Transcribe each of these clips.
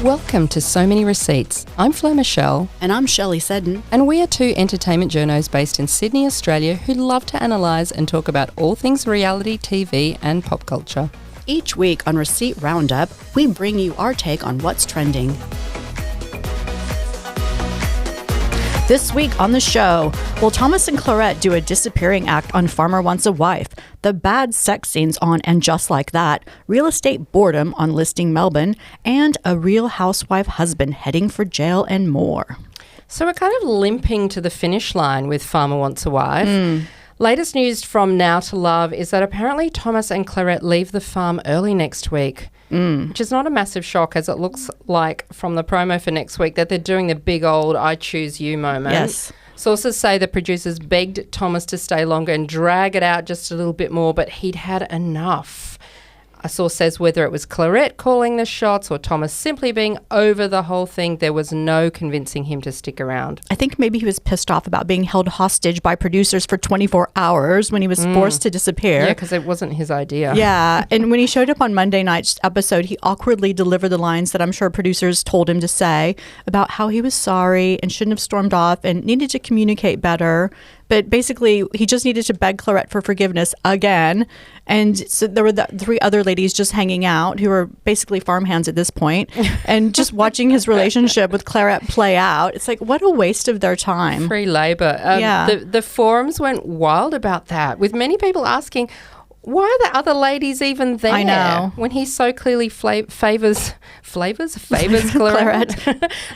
Welcome to So Many Receipts. I'm Flo Michelle. And I'm Shelley Seddon. And we are two entertainment journos based in Sydney, Australia, who love to analyse and talk about all things reality, TV and pop culture. Each week on Receipt Roundup, we bring you our take on what's trending. This week on the show, will Thomas and Clarette do a disappearing act on Farmer Wants a Wife? The bad sex scenes on And Just Like That, real estate boredom on Listing Melbourne, and a Real Housewife husband heading for jail and more. So we're kind of limping to the finish line with Farmer Wants a Wife. Latest news from Now to Love is that apparently Thomas and Clarette leave the farm early next week, which is not a massive shock, as it looks like from the promo for next week that they're doing the big old I choose you moment. Yes. Sources say the producers begged Thomas to stay longer and drag it out just a little bit more, but he'd had enough. A source says whether it was Clarette calling the shots or Thomas simply being over the whole thing, there was no convincing him to stick around. I think maybe he was pissed off about being held hostage by producers for 24 hours when he was forced to disappear. Yeah, because it wasn't his idea. Yeah, and when he showed up on Monday night's episode, he awkwardly delivered the lines that I'm sure producers told him to say about how he was sorry and shouldn't have stormed off and needed to communicate better. But basically, he just needed to beg Clarette for forgiveness again. And so there were the three other ladies just hanging out who were basically farmhands at this point and just watching his relationship with Clarette play out. It's like, what a waste of their time. Free labour. The forums went wild about that, with many people asking, why are the other ladies even there? I know. When he so clearly favors Clarette.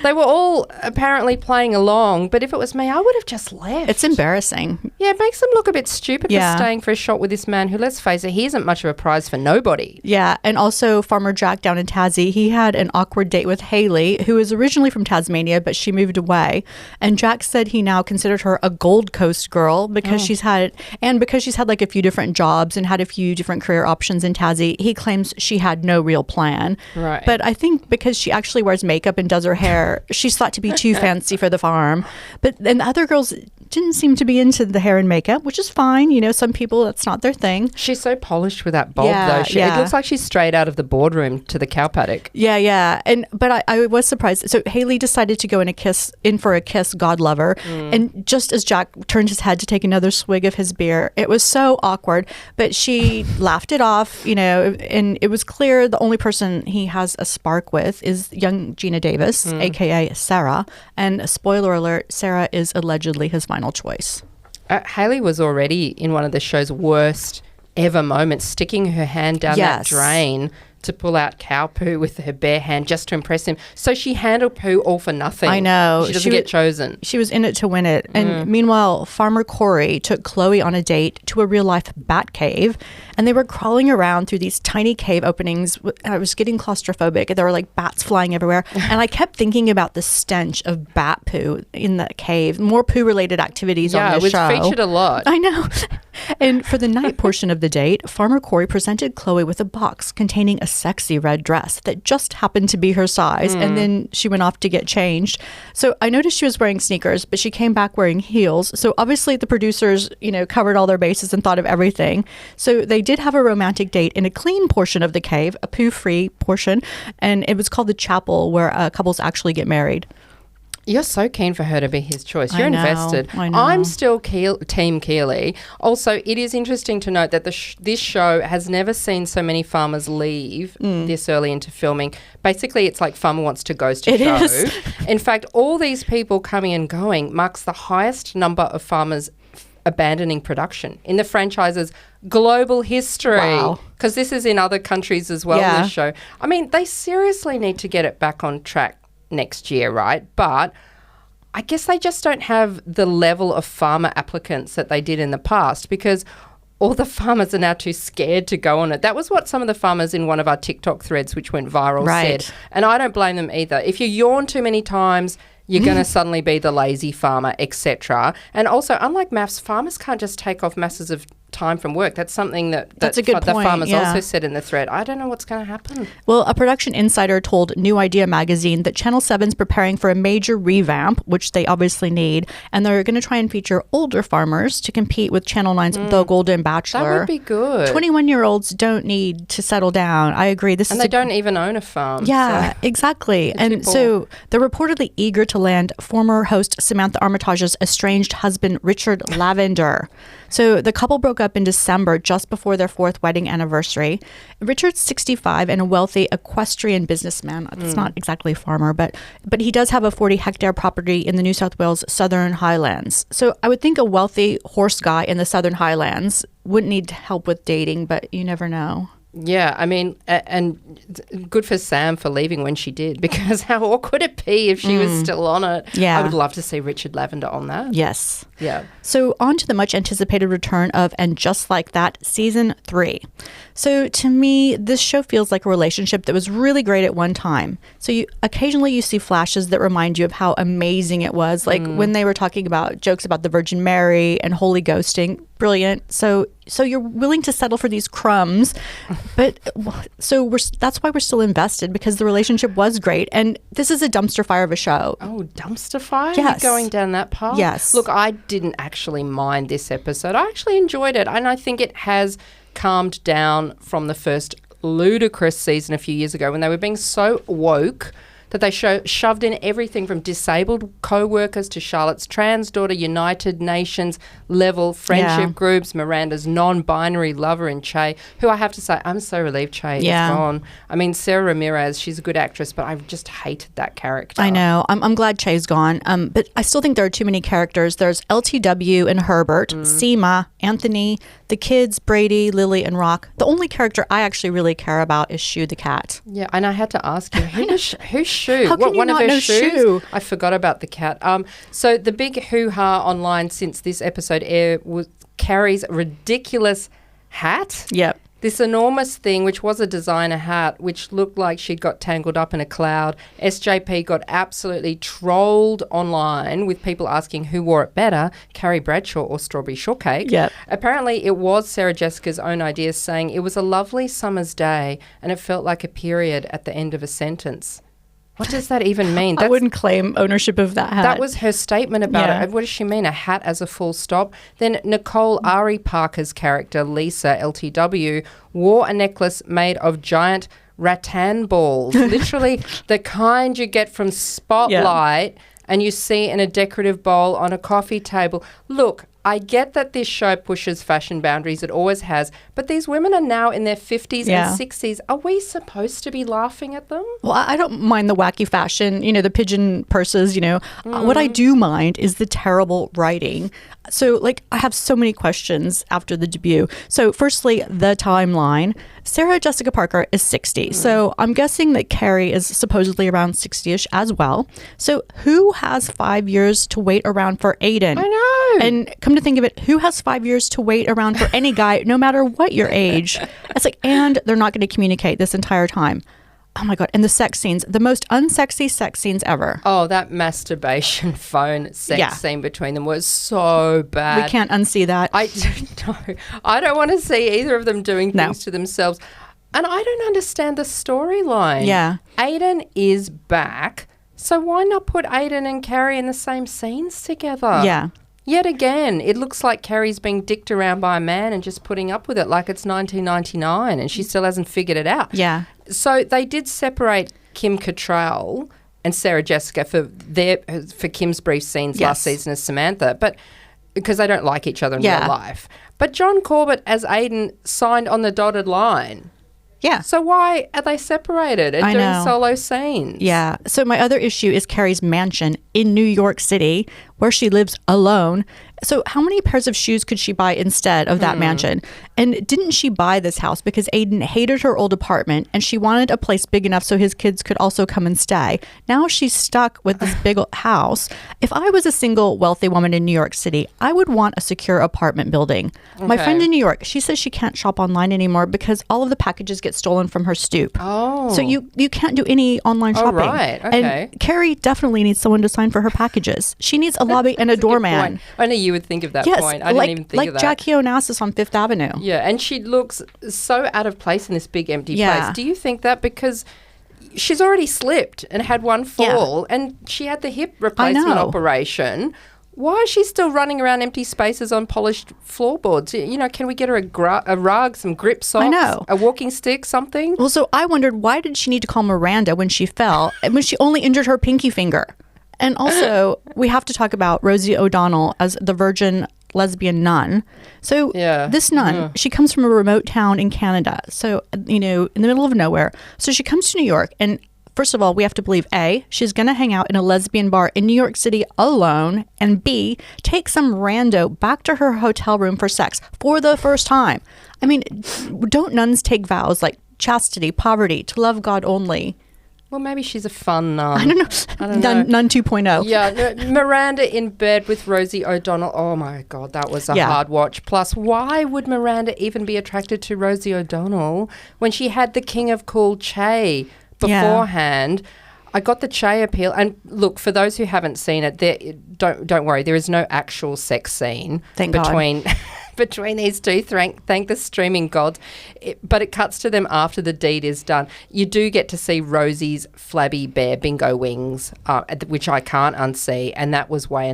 They were all apparently playing along, but if it was me, I would have just left. It's embarrassing. Yeah, it makes them look a bit stupid for staying for a shot with this man who, let's face it, he isn't much of a prize for nobody. Yeah, and also Farmer Jack down in Tassie, he had an awkward date with Hayley, who is originally from Tasmania, but she moved away. And Jack said he now considered her a Gold Coast girl because she's had like a few different jobs and had a few different career options in Tassie. He claims she had no real plan. Right. But I think because she actually wears makeup and does her hair, she's thought to be too fancy for the farm. But then the other girls didn't seem to be into the hair and makeup, which is fine. You know, some people, that's not their thing. She's so polished with that bob, though. It looks like she's straight out of the boardroom to the cow paddock. Yeah. But I was surprised. So Hayley decided to go in for a kiss, God love her. And just as Jack turned his head to take another swig of his beer, it was so awkward. But she laughed it off, you know, and it was clear the only person he has a spark with is young Gina Davis, a.k.a. Sarah. And spoiler alert, Sarah is allegedly his final choice. Hayley was already in one of the show's worst ever moments, sticking her hand down that drain to pull out cow poo with her bare hand just to impress him. So she handled poo all for nothing. I know. She doesn't get chosen. She was in it to win it. And meanwhile, Farmer Corey took Chloe on a date to a real-life bat cave, and they were crawling around through these tiny cave openings. I was getting claustrophobic. There were like bats flying everywhere. And I kept thinking about the stench of bat poo in the cave. More poo-related activities on the show. Yeah, it was featured a lot. I know. And for the night portion of the date, Farmer Corey presented Chloe with a box containing a sexy red dress that just happened to be her size. And then she went off to get changed. So I noticed she was wearing sneakers, but she came back wearing heels. So obviously the producers, you know, covered all their bases and thought of everything. So they did have a romantic date in a clean portion of the cave, a poo-free portion. And it was called the chapel, where couples actually get married. You're so keen for her to be his choice. You're invested. I know. I'm still Team Keeley. Also, it is interesting to note that this show has never seen so many farmers leave this early into filming. Basically, it's like Farmer Wants to Ghost a show. Is. In fact, all these people coming and going marks the highest number of farmers abandoning production in the franchise's global history. Wow. Because this is in other countries as well, this show. I mean, they seriously need to get it back on track next year, right? But I guess they just don't have the level of farmer applicants that they did in the past, because all the farmers are now too scared to go on it. That was what some of the farmers in one of our TikTok threads, which went viral, said. And I don't blame them either. If you yawn too many times, you're going to suddenly be the lazy farmer, etc. And also, unlike maths, farmers can't just take off masses of time from work. That's something that's a good the point. farmers also said in the thread. I don't know what's going to happen. Well, a production insider told New Idea magazine that Channel 7's preparing for a major revamp, which they obviously need, and they're going to try and feature older farmers to compete with Channel 9's The Golden Bachelor. That would be good. 21-year-olds don't need to settle down. I agree. And they don't even own a farm. Yeah, so. Exactly. And so they're reportedly eager to land former host Samantha Armytage's estranged husband, Richard Lavender. So the couple broke up in December, just before their 4th wedding anniversary. Richard's 65 and a wealthy equestrian businessman. It's not exactly a farmer, but he does have a 40-hectare property in the New South Wales Southern Highlands. So I would think a wealthy horse guy in the Southern Highlands wouldn't need help with dating, but you never know. Yeah, I mean, and good for Sam for leaving when she did, because how awkward would it be if she was still on it? Yeah. I would love to see Richard Lavender on that. Yes. Yeah. So on to the much anticipated return of And Just Like That, Season 3. So to me, this show feels like a relationship that was really great at one time. So occasionally you see flashes that remind you of how amazing it was, like when they were talking about jokes about the Virgin Mary and holy ghosting. Brilliant. So you're willing to settle for these crumbs, but that's why we're still invested, because the relationship was great, and this is a dumpster fire of a show. Oh, dumpster fire? Yes. You're going down that path? Yes. Look, I didn't actually mind this episode. I actually enjoyed it, and I think it has calmed down from the first ludicrous season a few years ago when they were being so woke that they shoved in everything from disabled co-workers to Charlotte's trans daughter, United Nations level friendship groups, Miranda's non-binary lover in Che, who I have to say, I'm so relieved Che is gone. I mean, Sarah Ramirez, she's a good actress, but I've just hated that character. I know. I'm glad Che's gone. But I still think there are too many characters. There's LTW and Herbert, Seema, Anthony, the kids, Brady, Lily, and Rock. The only character I actually really care about is Shu the cat. Yeah, and I had to ask you, who's Shu? How can you not know Shu? I forgot about the cat. So the big hoo-ha online since this episode aired was Carrie's ridiculous hat. Yep. This enormous thing, which was a designer hat, which looked like she'd got tangled up in a cloud. SJP got absolutely trolled online with people asking who wore it better, Carrie Bradshaw or Strawberry Shortcake. Yep. Apparently, it was Sarah Jessica's own idea, saying it was a lovely summer's day and it felt like a period at the end of a sentence. What does that even mean? I wouldn't claim ownership of that hat. That was her statement about it. What does she mean? A hat as a full stop? Then Nicole Ari Parker's character, Lisa, LTW, wore a necklace made of giant rattan balls, literally the kind you get from Spotlight and you see in a decorative bowl on a coffee table. Look, I get that this show pushes fashion boundaries. It always has. But these women are now in their 50s and 60s. Are we supposed to be laughing at them? Well, I don't mind the wacky fashion, the pigeon purses, What I do mind is the terrible writing. So, I have so many questions after the debut. So, firstly, the timeline. Sarah Jessica Parker is 60. So, I'm guessing that Carrie is supposedly around 60-ish as well. So, who has 5 years to wait around for Aiden? I know. And come to think of it, who has 5 years to wait around for any guy, no matter what your age? It's and they're not going to communicate this entire time. Oh my God. And the sex scenes, the most unsexy sex scenes ever. Oh, that masturbation phone sex scene between them was so bad. We can't unsee that. I don't want to see either of them doing things to themselves. And I don't understand the storyline. Yeah. Aiden is back. So why not put Aiden and Carrie in the same scenes together? Yeah. Yet again, it looks like Carrie's being dicked around by a man and just putting up with it like it's 1999 and she still hasn't figured it out. Yeah. So they did separate Kim Cattrall and Sarah Jessica for Kim's brief scenes last season as Samantha, but because they don't like each other in real life. But John Corbett as Aiden signed on the dotted line. Yeah. So why are they separated and doing solo scenes? Yeah. So my other issue is Carrie's mansion in New York City, where she lives alone. So how many pairs of shoes could she buy instead of that mansion? And didn't she buy this house because Aiden hated her old apartment and she wanted a place big enough so his kids could also come and stay? Now she's stuck with this big house. If I was a single wealthy woman in New York City, I would want a secure apartment building. Okay. My friend in New York, she says she can't shop online anymore because all of the packages get stolen from her stoop. Oh. So you can't do any online shopping. Oh, right. Okay. And Carrie definitely needs someone to sign line for her packages. She needs a lobby and a doorman. I knew you would think of that point. I didn't even think of that. Like Jackie Onassis on Fifth Avenue. Yeah, and she looks so out of place in this big empty place. Do you think that because she's already slipped and had one fall and she had the hip replacement operation? Why is she still running around empty spaces on polished floorboards? You know, can we get her a rug, some grip socks, a walking stick, something? Well, so I wondered, why did she need to call Miranda when she fell and when she only injured her pinky finger? And also, we have to talk about Rosie O'Donnell as the virgin lesbian nun. So this nun, she comes from a remote town in Canada. So, you know, in the middle of nowhere. So she comes to New York and first of all, we have to believe A, she's going to hang out in a lesbian bar in New York City alone, and B, take some rando back to her hotel room for sex for the first time. I mean, don't nuns take vows like chastity, poverty, to love God only? Well, maybe she's a fun nun. I don't know. Nun 2.0. Yeah, Miranda in bed with Rosie O'Donnell. Oh, my God, that was a hard watch. Plus, why would Miranda even be attracted to Rosie O'Donnell when she had the King of Cool Che beforehand? I got the Che appeal. And look, for those who haven't seen it, don't worry, there is no actual sex scene between these two. Thank the streaming gods. But it cuts to them after the deed is done. You do get to see Rosie's flabby bare bingo wings, which I can't unsee, and that was way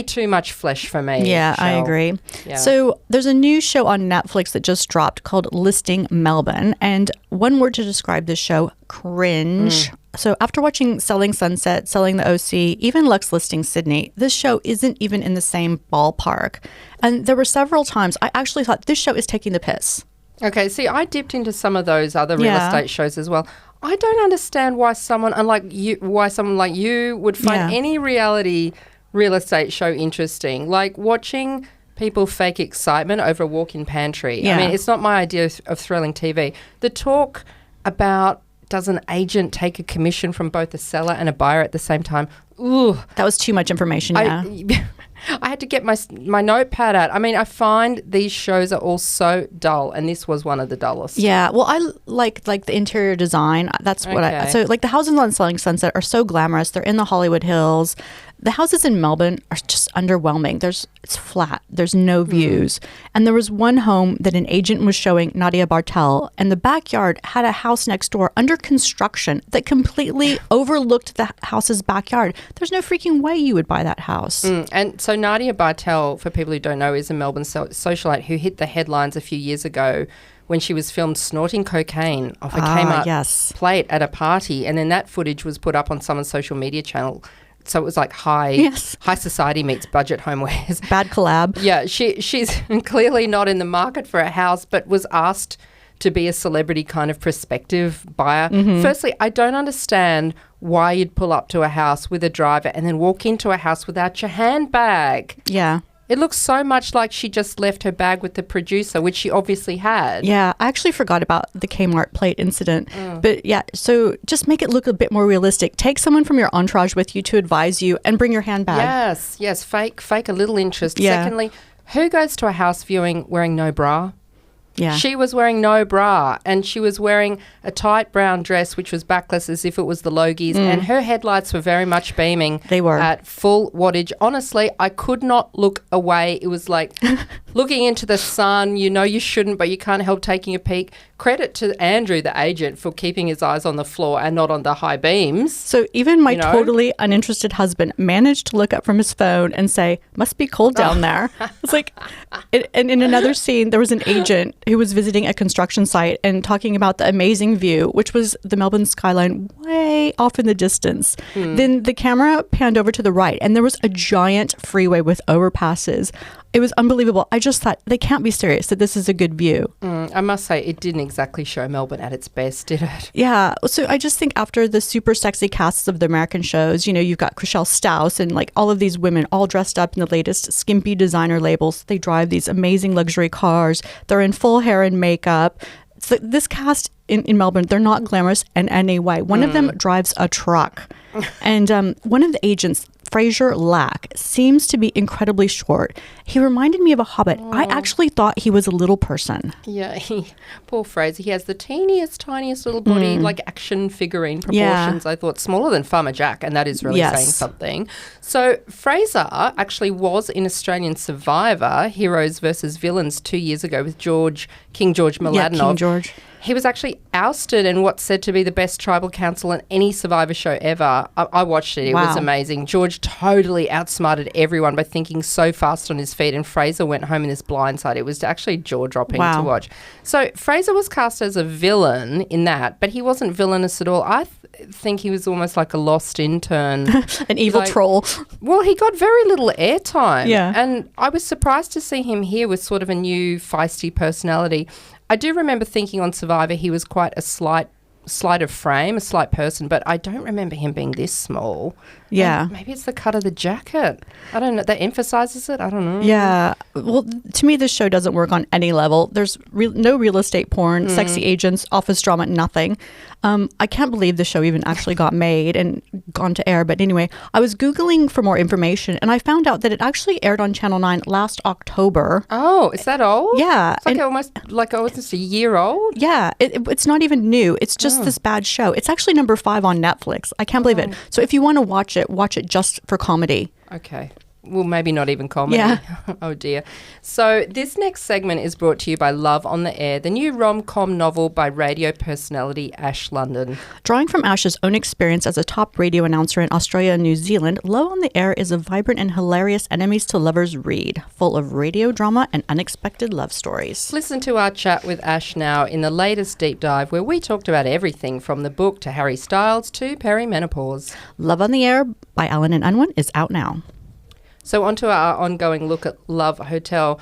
too much flesh for me. Yeah, I agree. Yeah. So there's a new show on Netflix that just dropped called Listing Melbourne, and one word to describe this show: cringe. So after watching Selling Sunset, Selling the OC, even Lux Listing Sydney, this show isn't even in the same ballpark. And there were several times I actually thought this show is taking the piss. Okay, see, I dipped into some of those other real estate shows as well. I don't understand why someone like you would find any reality real estate show interesting. Like watching people fake excitement over a walk-in pantry. Yeah. I mean, it's not my idea of thrilling TV. The talk about does an agent take a commission from both a seller and a buyer at the same time? Ooh. That was too much information, I had to get my notepad out. I mean, I find these shows are all so dull, and this was one of the dullest. Yeah, well, I like the interior design. That's what so like the houses on Selling Sunset are so glamorous. They're in the Hollywood Hills. The houses in Melbourne are just underwhelming. It's flat. There's no views. And there was one home that an agent was showing Nadia Bartel, and the backyard had a house next door under construction that completely overlooked the house's backyard. There's no freaking way you would buy that house. And so Nadia Bartel, for people who don't know, is a Melbourne socialite who hit the headlines a few years ago when she was filmed snorting cocaine off a Kmart plate at a party, and then that footage was put up on someone's social media channel. So it was like high society meets budget homewares. Bad collab. Yeah, she's clearly not in the market for a house, but was asked to be a celebrity kind of prospective buyer. Firstly, I don't understand why you'd pull up to a house with a driver and then walk into a house without your handbag. Yeah. It looks so much like she just left her bag with the producer, which she obviously had. Yeah, I actually forgot about the Kmart plate incident. But yeah, so just make it look a bit more realistic. Take someone from your entourage with you to advise you and bring your handbag. Yes, fake a little interest. Yeah. Secondly, who goes to a house viewing wearing no bra? Yeah. She was wearing no bra, and she was wearing a tight brown dress which was backless as if it was the Logies, and her headlights were very much beaming. They were. At full wattage. Honestly, I could not look away. It was like looking into the sun. You know you shouldn't, but you can't help taking a peek. Credit to Andrew, the agent, for keeping his eyes on the floor and not on the high beams. So even my totally uninterested husband managed to look up from his phone and say, must be cold down there. It's like, and in another scene, there was an agent who was visiting a construction site and talking about the amazing view, which was the Melbourne skyline way off in the distance. Then the camera panned over to the right, and there was a giant freeway with overpasses. It was unbelievable. I just thought, they can't be serious that this is a good view. I must say, it didn't exactly show Melbourne at its best, did it? Yeah. So I just think after the super sexy casts of the American shows, you know, you've got Chriselle Staus and like all of these women all dressed up in the latest skimpy designer labels. They drive these amazing luxury cars. They're in full hair and makeup. So this cast in Melbourne, they're not glamorous in any way. One of them drives a truck. And one of the agents Fraser Lack seems to be incredibly short. He reminded me of a hobbit. I actually thought he was a little person. Yeah, poor Fraser. He has the tiniest little body, like action figurine proportions. I thought smaller than Farmer Jack, and that is really saying something. So Fraser actually was in Australian Survivor, Heroes versus Villains, 2 years ago with King George Mladenov. Yeah, King George. He was actually ousted in what's said to be the best tribal council in any Survivor show ever. I watched it. It was amazing. George totally outsmarted everyone by thinking so fast on his feet, and Fraser went home in this blindside. It was actually jaw-dropping to watch. So Fraser was cast as a villain in that, but he wasn't villainous at all. I think he was almost like a lost intern. An evil troll. Well, he got very little airtime. Yeah. And I was surprised to see him here with sort of a new feisty personality. I do remember thinking on Survivor he was quite a slight of frame, a slight person, but I don't remember him being this small. Yeah. And maybe it's the cut of the jacket. I don't know. That emphasizes it. I don't know. Yeah. Well, to me, this show doesn't work on any level. There's no real estate porn, sexy agents, office drama, nothing. I can't believe the show even actually got made and gone to air. But anyway, I was Googling for more information, and I found out that it actually aired on Channel 9 last October. Oh, is that old? Yeah. It's almost a year old? Yeah. It's not even new. It's just this bad show. It's actually number 5 on Netflix. I can't believe it. So if you want to watch it just for comedy. Okay. Well, maybe not even comedy. Yeah. Oh, dear. So this next segment is brought to you by Love on the Air, the new rom-com novel by radio personality Ash London. Drawing from Ash's own experience as a top radio announcer in Australia and New Zealand, Love on the Air is a vibrant and hilarious enemies to lovers read, full of radio drama and unexpected love stories. Listen to our chat with Ash now in the latest deep dive where we talked about everything from the book to Harry Styles to perimenopause. Love on the Air by Allen and Unwin is out now. So on to our ongoing look at Love Hotel.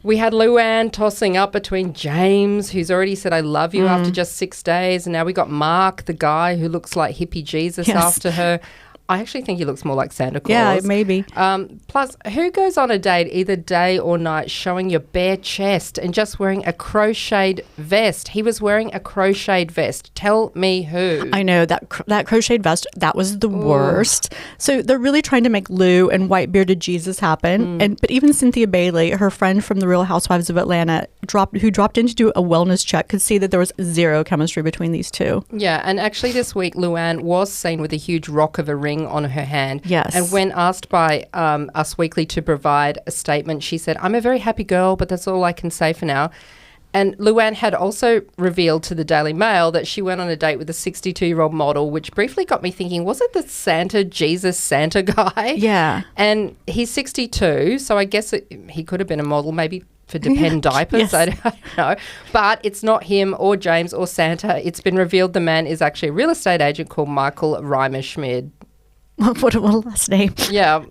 We had Luann tossing up between James, who's already said, I love you after just 6 days. And now we got Mark, the guy who looks like hippie Jesus after her. I actually think he looks more like Santa Claus. Yeah, maybe. Plus, who goes on a date either day or night showing your bare chest and just wearing a crocheted vest? He was wearing a crocheted vest. Tell me who. I know, that crocheted vest, that was the worst. So they're really trying to make Lou and white bearded Jesus happen. But even Cynthia Bailey, her friend from the Real Housewives of Atlanta, who dropped in to do a wellness check, could see that there was zero chemistry between these two. Yeah, and actually this week, Luann was seen with a huge rock of a ring on her hand. Yes. And when asked by Us Weekly to provide a statement, she said, I'm a very happy girl, but that's all I can say for now. And Luann had also revealed to the Daily Mail that she went on a date with a 62-year-old model, which briefly got me thinking, was it the Jesus Santa guy? Yeah. And he's 62, so I guess he could have been a model, maybe for Depend diapers. Yes. I don't know. But it's not him or James or Santa. It's been revealed the man is actually a real estate agent called Michael Reimerschmid. What a last name. Yeah.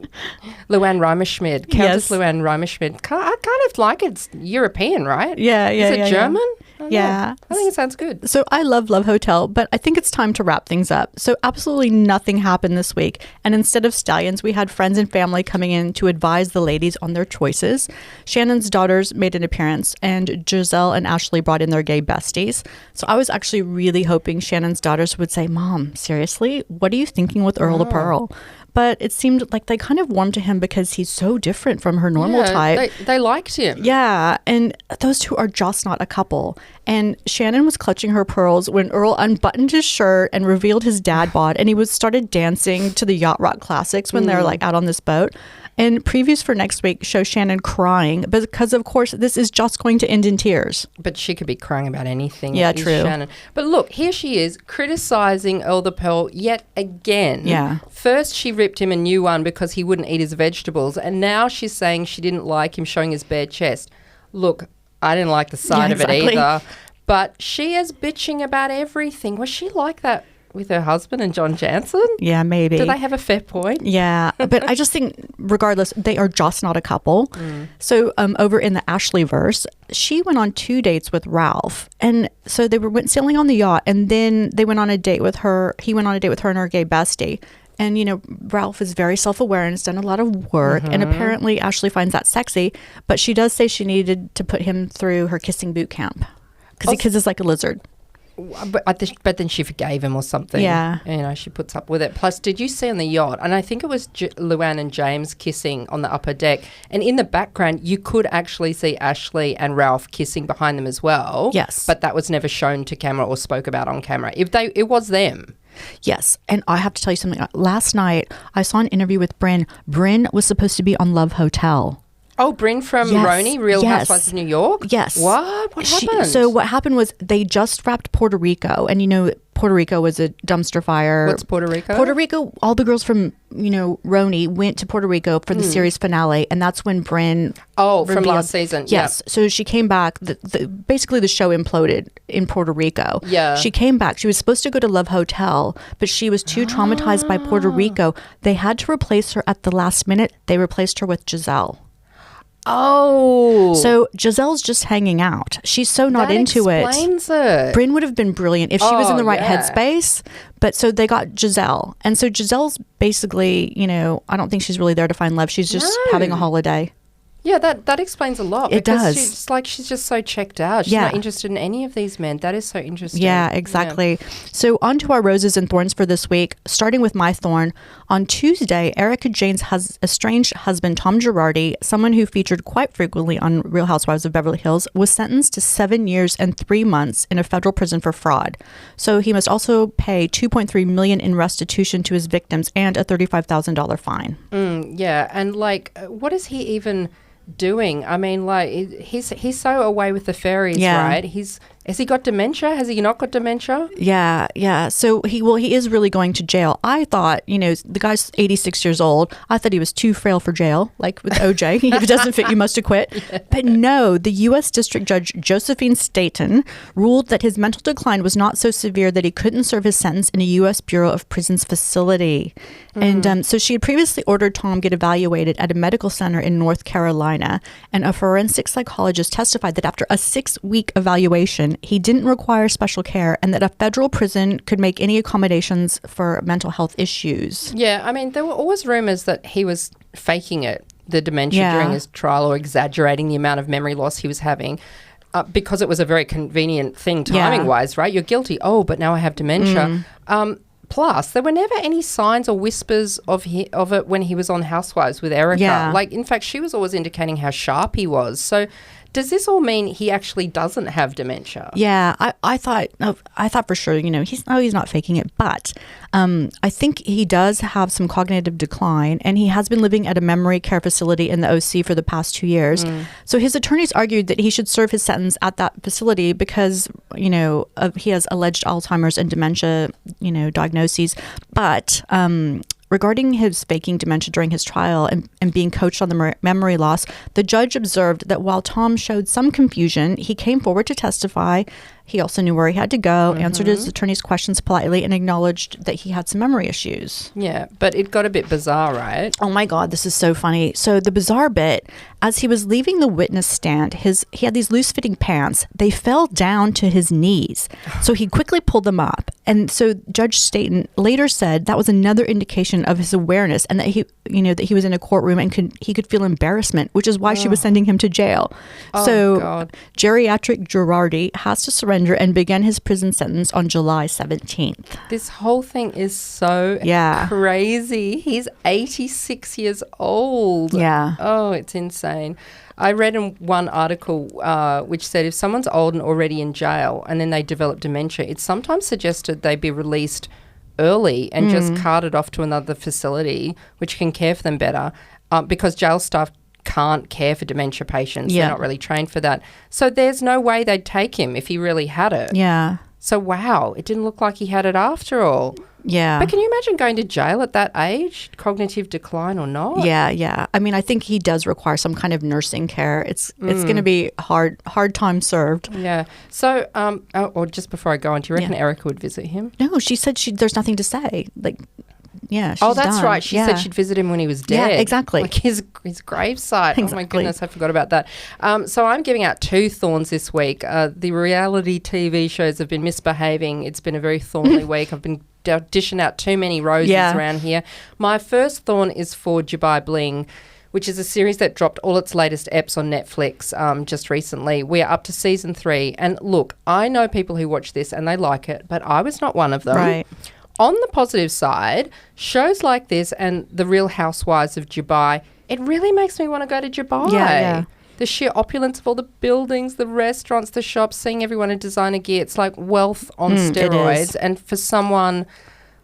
Luann Reimerschmid. Countess Yes. Luann Reimerschmid. I kind of like it. It's European, right? Yeah. Is it German? Yeah. I think it sounds good. So I love Love Hotel, but I think it's time to wrap things up. So absolutely nothing happened this week. And instead of stallions, we had friends and family coming in to advise the ladies on their choices. Shannon's daughters made an appearance, and Giselle and Ashley brought in their gay besties. So I was actually really hoping Shannon's daughters would say, Mom, seriously, what are you thinking with Earl of Pearl? But it seemed like they kind of warmed to him because he's so different from her normal type. They liked him. Yeah, and those two are just not a couple. And Shannon was clutching her pearls when Earl unbuttoned his shirt and revealed his dad bod, and he started dancing to the Yacht Rock classics when they're like out on this boat. And previews for next week show Shannon crying because, of course, this is just going to end in tears. But she could be crying about anything. Yeah, true. Shannon. But look, here she is criticising Earl the Pearl yet again. Yeah. First, she ripped him a new one because he wouldn't eat his vegetables. And now she's saying she didn't like him showing his bare chest. Look, I didn't like the sight of it either. But she is bitching about everything. Was she like that with her husband and John Jansen? Yeah, maybe. Do they have a fair point? Yeah, but I just think, regardless, they are just not a couple. So over in the Ashley verse, she went on 2 dates with Ralph. And so they went sailing on the yacht, and then they went on a date with her. He went on a date with her and her gay bestie. And, you know, Ralph is very self-aware and has done a lot of work. And apparently Ashley finds that sexy. But she does say she needed to put him through her kissing boot camp because he kisses like a lizard. But then she forgave him or something. Yeah. You know, she puts up with it. Plus, did you see on the yacht, and I think it was Luann and James kissing on the upper deck, and in the background, you could actually see Ashley and Ralph kissing behind them as well. Yes. But that was never shown to camera or spoke about on camera. It was them. Yes. And I have to tell you something. Last night, I saw an interview with Brynn. Brynn was supposed to be on Love Hotel. Oh, Brynn from Roni, Real Housewives of New York? Yes. What? What happened? So what happened was they just wrapped Puerto Rico. And, you know, Puerto Rico was a dumpster fire. What's Puerto Rico? Puerto Rico, all the girls from, you know, Roni went to Puerto Rico for the series finale. And that's when Brynn... from last season. Yes. Yep. So she came back. Basically, the show imploded in Puerto Rico. Yeah. She came back. She was supposed to go to Love Hotel, but she was too traumatized by Puerto Rico. They had to replace her at the last minute. They replaced her with Giselle. Oh. So Giselle's just hanging out. She's so not into it. That explains it. Brynn would have been brilliant if she was in the right headspace. But so they got Giselle. And so Giselle's basically, you know, I don't think she's really there to find love. She's just having a holiday. Yeah, that explains a lot. It does. She's just so checked out. She's not interested in any of these men. That is so interesting. Yeah, exactly. Yeah. So on to our roses and thorns for this week, starting with my thorn. On Tuesday, Erica Jane's estranged husband, Tom Girardi, someone who featured quite frequently on Real Housewives of Beverly Hills, was sentenced to 7 years and 3 months in a federal prison for fraud. So he must also pay $2.3 million in restitution to his victims and a $35,000 fine. Yeah, and what is he even doing? I mean, he's so away with the fairies, right? Has he got dementia? Has he not got dementia? Yeah. So he is really going to jail. I thought, you know, the guy's 86 years old. I thought he was too frail for jail, like with OJ. If it doesn't fit, you must acquit. Yeah. But no, the U.S. District Judge Josephine Staten ruled that his mental decline was not so severe that he couldn't serve his sentence in a U.S. Bureau of Prisons facility. And so she had previously ordered Tom get evaluated at a medical center in North Carolina. And a forensic psychologist testified that after a 6-week evaluation, he didn't require special care and that a federal prison could make any accommodations for mental health issues. Yeah, I mean, there were always rumors that he was faking it, the dementia during his trial, or exaggerating the amount of memory loss he was having. Because it was a very convenient thing timing-wise, right? You're guilty. Oh, but now I have dementia. Plus, there were never any signs or whispers of it when he was on Housewives with Erica. Yeah. In fact, she was always indicating how sharp he was. So does this all mean he actually doesn't have dementia? Yeah, I thought for sure, you know, he's not faking it, but I think he does have some cognitive decline, and he has been living at a memory care facility in the OC for the past 2 years. So his attorneys argued that he should serve his sentence at that facility because, you know, he has alleged Alzheimer's and dementia, you know, diagnoses, but regarding his faking dementia during his trial and being coached on the memory loss, the judge observed that while Tom showed some confusion, he came forward to testify. He also knew where he had to go, answered his attorney's questions politely, and acknowledged that he had some memory issues. Yeah, but it got a bit bizarre, right? Oh my God, this is so funny. So the bizarre bit, as he was leaving the witness stand, he had these loose-fitting pants. They fell down to his knees. So he quickly pulled them up. And so Judge Staten later said that was another indication of his awareness and that he was in a courtroom and he could feel embarrassment, which is why she was sending him to jail. God. Geriatric Girardi has to surrender and began his prison sentence on July 17th. This whole thing is so crazy. He's 86 years old. Yeah. Oh, it's insane. I read in one article which said if someone's old and already in jail and then they develop dementia, it's sometimes suggested they be released early and just carted off to another facility which can care for them better because jail staff can't care for dementia patients. They're not really trained for that. So there's no way they'd take him if he really had it. Yeah. So, wow, it didn't look like he had it after all. Yeah. But can you imagine going to jail at that age, cognitive decline or not? Yeah. I mean, I think he does require some kind of nursing care. It's going to be hard time served. Yeah. So, or just before I go on, do you reckon Erica would visit him? No, she said there's nothing to say. She's that's done. right. She said she'd visit him when he was dead. Yeah, exactly. Like his gravesite. Exactly. Oh my goodness, I forgot about that. So I'm giving out 2 thorns this week. The reality TV shows have been misbehaving. It's been a very thorny week. I've been dishing out too many roses around here. My first thorn is for Dubai Bling. which is a series that dropped all its latest eps on Netflix just recently. We are up to season 3. And look, I know people who watch this and they like it, but I was not one of them. Right. On the positive side, shows like this and The Real Housewives of Dubai, it really makes me want to go to Dubai. Yeah. The sheer opulence of all the buildings, the restaurants, the shops, seeing everyone in designer gear. It's like wealth on steroids. And for someone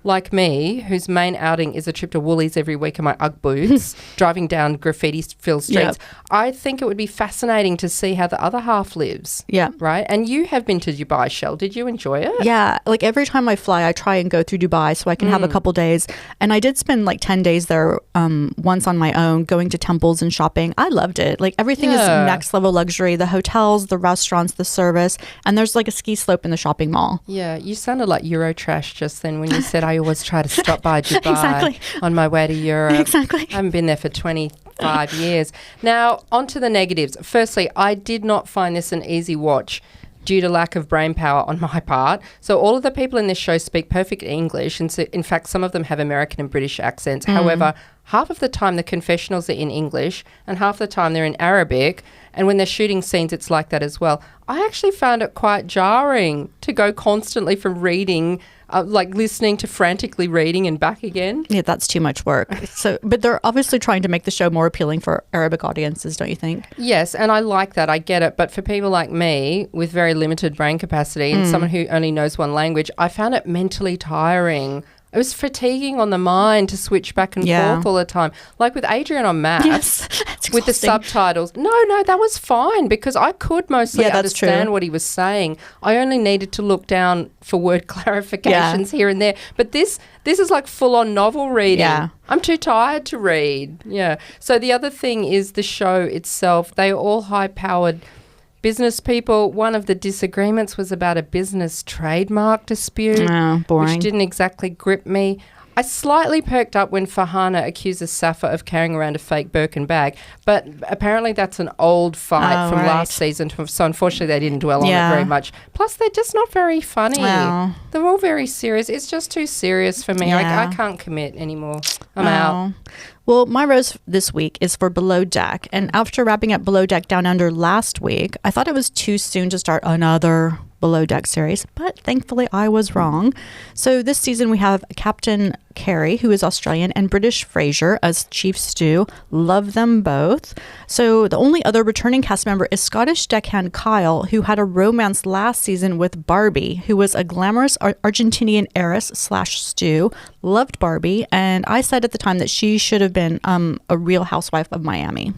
like me, whose main outing is a trip to Woolies every week in my Ugg boots, driving down graffiti-filled streets, I think it would be fascinating to see how the other half lives. Yeah. Right? And you have been to Dubai, Shell. Did you enjoy it? Yeah. Like every time I fly, I try and go through Dubai so I can have a couple days. And I did spend like 10 days there once on my own, going to temples and shopping. I loved it. Like everything is next level luxury. The hotels, the restaurants, the service. And there's like a ski slope in the shopping mall. Yeah. You sounded like Eurotrash just then when you said I always try to stop by Dubai on my way to Europe. Exactly. I haven't been there for 25 years. Now, on to the negatives. Firstly, I did not find this an easy watch due to lack of brain power on my part. So all of the people in this show speak perfect English. And so, in fact, some of them have American and British accents. However, half of the time the confessionals are in English and half the time they're in Arabic. And when they're shooting scenes, it's like that as well. I actually found it quite jarring to go constantly from reading, like listening to frantically reading and back again. Yeah, that's too much work. But they're obviously trying to make the show more appealing for Arabic audiences, don't you think? Yes, and I like that. I get it. But for people like me with very limited brain capacity and someone who only knows one language, I found it mentally tiring. It was fatiguing on the mind to switch back and forth all the time. Like with Adrian on maths, with the subtitles. No, that was fine because I could mostly understand what he was saying. I only needed to look down for word clarifications here and there. But this is like full-on novel reading. Yeah. I'm too tired to read. Yeah. So the other thing is the show itself. They are all high-powered business people. One of the disagreements was about a business trademark dispute, boring. Which didn't exactly grip me. I slightly perked up when Farhana accuses Safa of carrying around a fake Birkin bag, but apparently that's an old fight from last season, so unfortunately they didn't dwell on it very much. Plus, they're just not very funny. Wow. They're all very serious. It's just too serious for me. Yeah. I can't commit anymore. I'm out. Well, my rose this week is for Below Deck. And after wrapping up Below Deck Down Under last week, I thought it was too soon to start another Below Deck series, but thankfully I was wrong. So this season we have Captain Carrie, who is Australian, and British Fraser as Chief Stew. Love them both. So the only other returning cast member is Scottish deckhand Kyle, who had a romance last season with Barbie, who was a glamorous Argentinian heiress / stew. Loved Barbie, and I said at the time that she should have been a Real Housewife of Miami.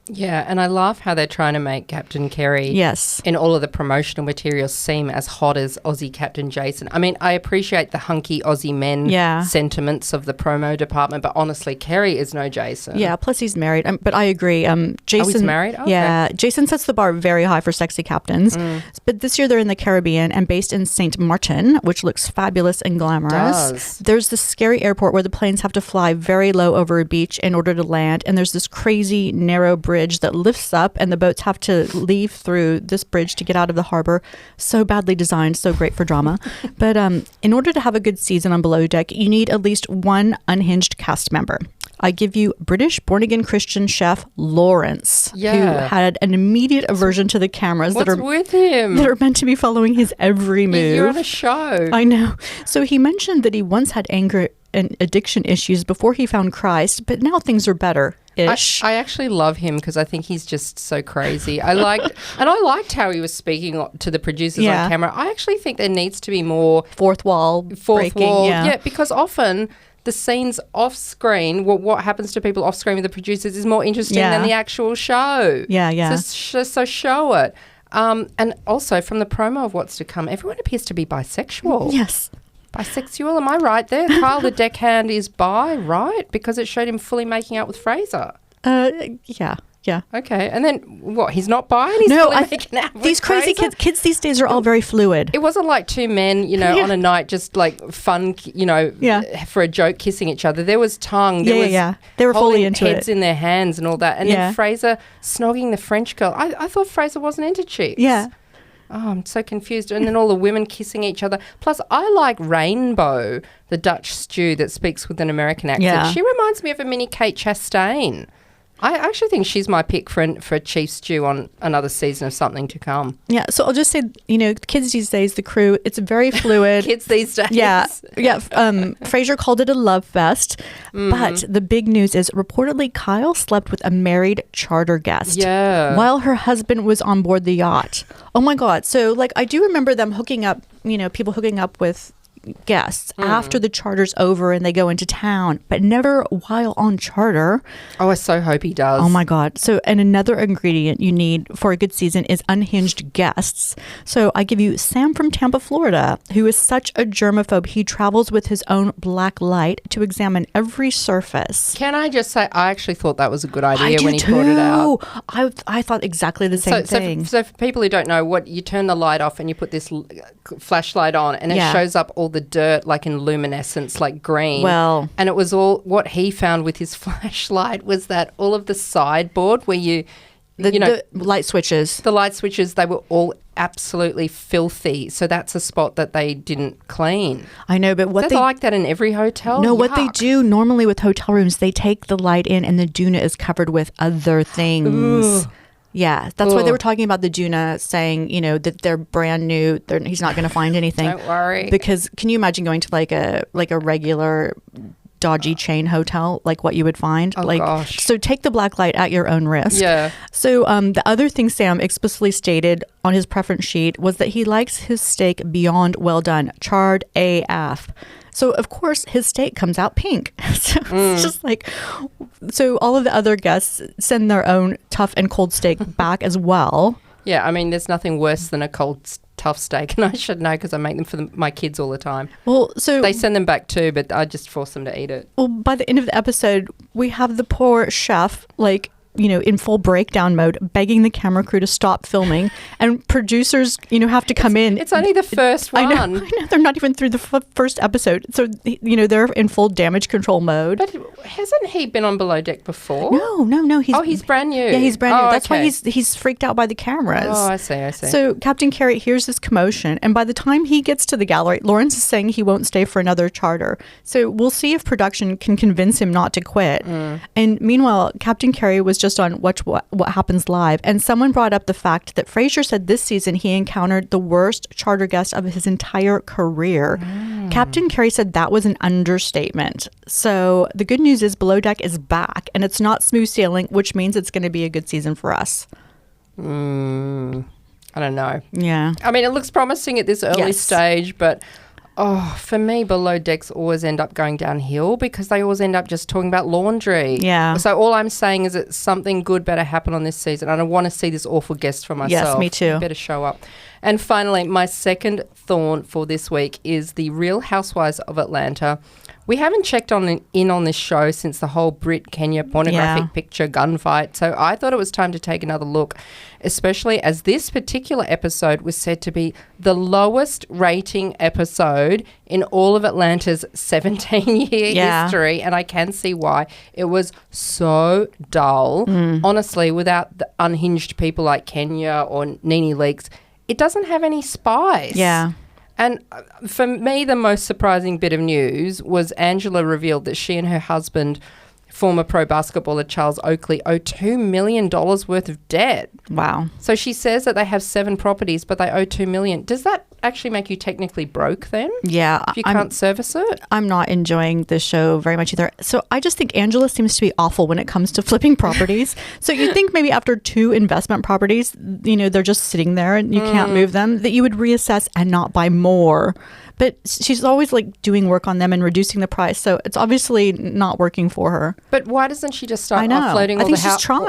Yeah, and I laugh how they're trying to make Captain Carrie in all of the promotional materials seem as hot as Aussie Captain Jason. I mean, I appreciate the hunky Aussie men sentiments of the promo department, but honestly, Carrie is no Jason. Yeah, plus he's married. But I agree. Jason, he's married? Okay. Yeah, Jason sets the bar very high for sexy captains. But this year they're in the Caribbean and based in St. Martin, which looks fabulous and glamorous. There's this scary airport where the planes have to fly very low over a beach in order to land, and there's this crazy narrow bridge that lifts up and the boats have to leave through this bridge to get out of the harbor. So badly designed, so great for drama. But in order to have a good season on Below Deck, you need at least one unhinged cast member. I give you British born-again Christian chef Lawrence, who had an immediate aversion to the cameras that are meant to be following his every move. You're on a show. I know. So he mentioned that he once had anger and addiction issues before he found Christ, but now things are better. I actually love him because I think he's just so crazy. I liked how he was speaking to the producers on camera. I actually think there needs to be more fourth wall breaking. Yeah, because often the scenes off screen, what happens to people off screen with the producers is more interesting than the actual show. Yeah. So show it. And also from the promo of what's to come, everyone appears to be bisexual. Yes. Bisexual, am I right there? Kyle the deckhand is bi, right? Because it showed him fully making out with Fraser. Yeah. Okay, and then what? He's not bi and he's fully making out with these crazy Fraser? kids these days are all very fluid. It wasn't like two men, on a night just like fun, for a joke kissing each other. There was tongue. There They were fully into heads in their hands and all that. And then Fraser snogging the French girl. I thought Fraser wasn't into chicks. Yeah. Oh, I'm so confused. And then all the women kissing each other. Plus, I like Rainbow, the Dutch stew that speaks with an American accent. Yeah. She reminds me of a mini Kate Chastain. I actually think she's my pick for Chief Stew on another season of something to come. Yeah, so I'll just say, kids these days, the crew, it's very fluid. Kids these days. Yeah. Frasier called it a love fest. But the big news is reportedly Kyle slept with a married charter guest. Yeah. While her husband was on board the yacht. Oh my God. So I do remember them hooking up, people hooking up with guests after the charter's over and they go into town, but never while on charter. Oh, I so hope he does. Oh my God. So, and another ingredient you need for a good season is unhinged guests. So I give you Sam from Tampa, Florida, who is such a germaphobe. He travels with his own black light to examine every surface. Can I just say, I actually thought that was a good idea when he brought it out. I thought exactly the same thing. So for people who don't know, you turn the light off and you put this flashlight on and it shows up all the dirt like in luminescence, like green. Well, and it was all what he found with his flashlight was that all of the sideboard where the light switches. The light switches, they were all absolutely filthy. So that's a spot that they didn't clean. I know, but what they like that in every hotel? No, Yuck. what they do normally with hotel rooms, they take the light in and the doona is covered with other things. Ooh. Yeah, that's why they were talking about the doona, saying, that they're brand new. He's not going to find anything. Don't worry. Because can you imagine going to like a regular dodgy chain hotel, like what you would find? Oh, gosh. So take the black light at your own risk. Yeah. So the other thing Sam explicitly stated on his preference sheet was that he likes his steak beyond well done, charred AF. So, of course, his steak comes out pink. So it's just so all of the other guests send their own tough and cold steak back as well. Yeah, I mean, there's nothing worse than a cold, tough steak. And I should know because I make them for my kids all the time. Well, so they send them back too, but I just force them to eat it. Well, by the end of the episode, we have the poor chef, in full breakdown mode, begging the camera crew to stop filming, and producers, have to come in. It's only the first one. I know. They're not even through the first episode. So, they're in full damage control mode. But hasn't he been on Below Deck before? No. He's brand new. Yeah, he's brand new. That's okay. why he's freaked out by the cameras. Oh, I see. So Captain Carrie hears this commotion, and by the time he gets to the gallery, Lawrence is saying he won't stay for another charter. So we'll see if production can convince him not to quit. And meanwhile, Captain Carrie was just on Watch What Happens Live, and someone brought up the fact that Frasier said this season he encountered the worst charter guest of his entire career. Captain Carrie said that was an understatement. So the good news is Below Deck is back, and it's not smooth sailing, which means it's going to be a good season for us. I don't know. Yeah. I mean, it looks promising at this early stage, but for me, Below Decks always end up going downhill because they always end up just talking about laundry. Yeah. So all I'm saying is that something good better happen on this season. I don't want to see this awful guest for myself. Yes, me too. You better show up. And finally, my second thorn for this week is the Real Housewives of Atlanta. We haven't checked in on this show since the whole Brit-Kenya pornographic picture gunfight, so I thought it was time to take another look, especially as this particular episode was said to be the lowest rating episode in all of Atlanta's 17-year history, and I can see why. It was so dull. Honestly, without the unhinged people like Kenya or Nene Leakes, it doesn't have any spice. Yeah. And for me, the most surprising bit of news was Angela revealed that she and her husband, former pro basketballer Charles Oakley, owe $2 million worth of debt. Wow. So she says that they have 7 properties, but they owe $2 million. Does that actually make you technically broke then? Yeah. If you can't service it? I'm not enjoying this show very much either. So I just think Angela seems to be awful when it comes to flipping properties. So you'd think maybe after 2 investment properties, they're just sitting there and you can't move them, that you would reassess and not buy more. But she's always doing work on them and reducing the price. So it's obviously not working for her. But why doesn't she just start offloading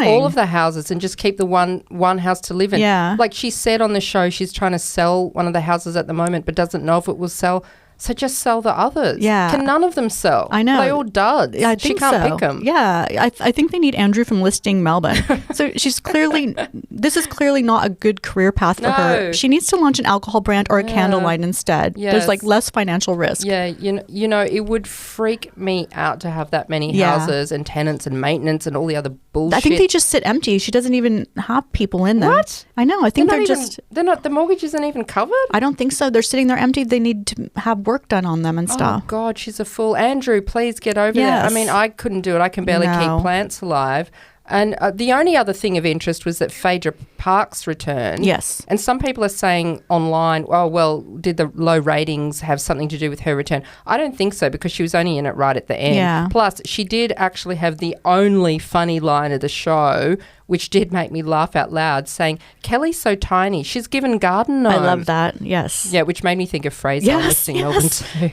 all of the houses and just keep the one house to live in? Yeah. Like she said on the show, she's trying to sell one of the houses at the moment, but doesn't know if it will sell. So just sell the others. Yeah. Can none of them sell? I know. They all duds. I think she can't so. pick them. Yeah. I think they need Andrew from Listing Melbourne. So this is clearly not a good career path for her. She needs to launch an alcohol brand or a candle line instead. Yes. There's less financial risk. Yeah. You know, it would freak me out to have that many houses and tenants and maintenance and all the other bullshit. I think they just sit empty. She doesn't even have people in them. What? I know. I think the mortgage isn't even covered? I don't think so. They're sitting there empty. They need to have work done on them and stuff. Oh, God, she's a fool. Andrew, please get over there. I mean, I couldn't do it. I can barely keep plants alive. And the only other thing of interest was that Phaedra Park's return. Yes. And some people are saying online, oh, well, did the low ratings have something to do with her return? I don't think so, because she was only in it right at the end. Yeah. Plus, she did actually have the only funny line of the show, which did make me laugh out loud, saying, Kelly's so tiny, she's given garden gnomes. I love that, yes. Yeah, which made me think of Fraser on Missing Melbourne too.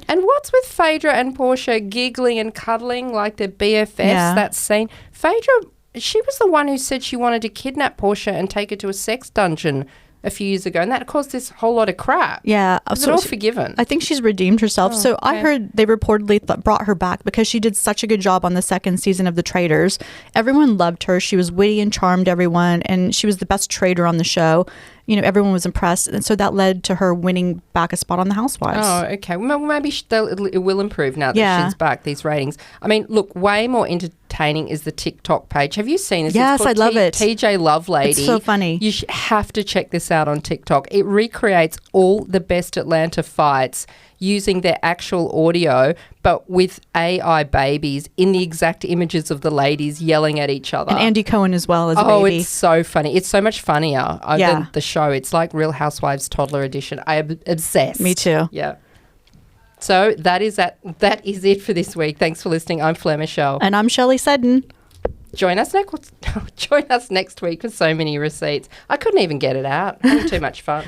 And what's with Phaedra and Portia giggling and cuddling like they're BFFs, that scene? Phaedra, she was the one who said she wanted to kidnap Portia and take her to a sex dungeon a few years ago, and that caused this whole lot of crap. Yeah. Is it all forgiven? I think she's redeemed herself. So I heard they reportedly brought her back because she did such a good job on the second season of The Traitors. Everyone loved her. She was witty and charmed everyone, and she was the best traitor on the show. You know, everyone was impressed, and so that led to her winning back a spot on The Housewives. Oh, okay. Well, maybe it will improve now that she's back, these ratings. I mean, look, way more entertaining is the TikTok page. Have you seen this? Yes, I love it. TJ Lovelady. It's so funny. You have to check this out on TikTok. It recreates all the best Atlanta fights using their actual audio, but with AI babies in the exact images of the ladies yelling at each other. And Andy Cohen as well as a baby. Oh, it's so funny. It's so much funnier than the show. It's like Real Housewives Toddler Edition. I am obsessed. Me too. Yeah. So that is it for this week. Thanks for listening. I'm Fleur Michelle. And I'm Shelley Seddon. Join us next week for so many receipts. I couldn't even get it out. Having too much fun.